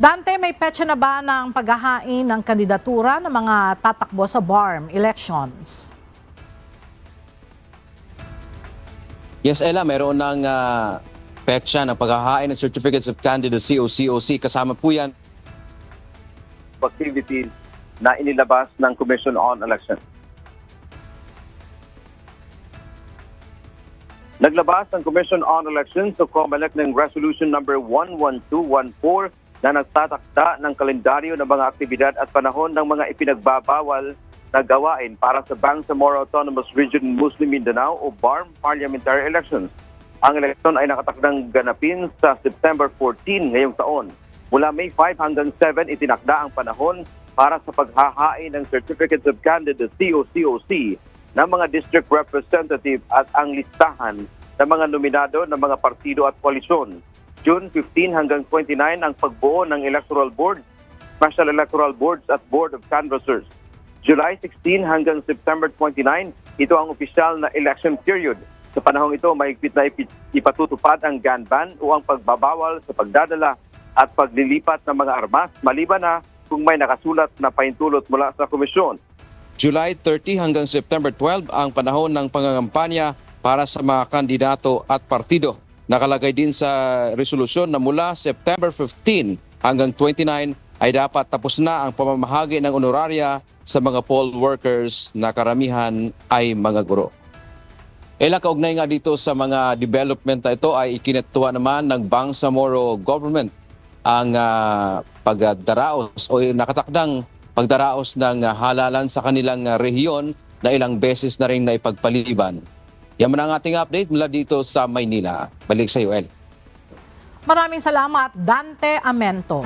Dante, may petsa na ba ng paghahain ng kandidatura ng mga tatakbo sa BARM elections? Yes, Ella, meron ng petsa ng paghahain ng Certificates of Candidacy o COC. Kasama po yan activities na inilabas ng Commission on Elections. Naglabas ang Commission on Elections o COMELEC ng Resolution number 11214 na nagtatakda ng kalendaryo ng mga aktibidad at panahon ng mga ipinagbabawal na gawain para sa Bangsamoro Autonomous Region Muslim Mindanao o BARM parliamentary elections. Ang eleksyon ay nakatakdang ganapin sa September 14 ngayong taon. Mula May 5 hanggang 7 itinakda ang panahon para sa paghahain ng Certificates of Candidacy o COC ng mga district representative at ang listahan ng mga nominado ng mga partido at koalisyon. June 15 hanggang 29 ang pagbuo ng Electoral Board, Special Electoral Boards at Board of Canvassers. July 16 hanggang September 29, ito ang opisyal na election period. Sa panahong ito, mahigpit na ipatutupad ang gun ban o ang pagbabawal sa pagdadala at paglilipat ng mga armas, maliban na kung may nakasulat na pahintulot mula sa komisyon. July 30 hanggang September 12 ang panahon ng pangangampanya para sa mga kandidato at partido. Nakalagay din sa resolusyon na mula September 15 hanggang 29 ay dapat tapos na ang pamamahagi ng honoraria sa mga poll workers na karamihan ay mga guro. Kaugnay nga dito sa mga development na ito ay ikinatuwa naman ng Bangsamoro government ang pagdaraos o nakatakdang pagdaraos ng halalan sa kanilang rehiyon na ilang beses na rin na ipagpaliban. Yan man ang ating update mula dito sa Maynila. Balik sa iyo, El. Maraming salamat, Dante Amento.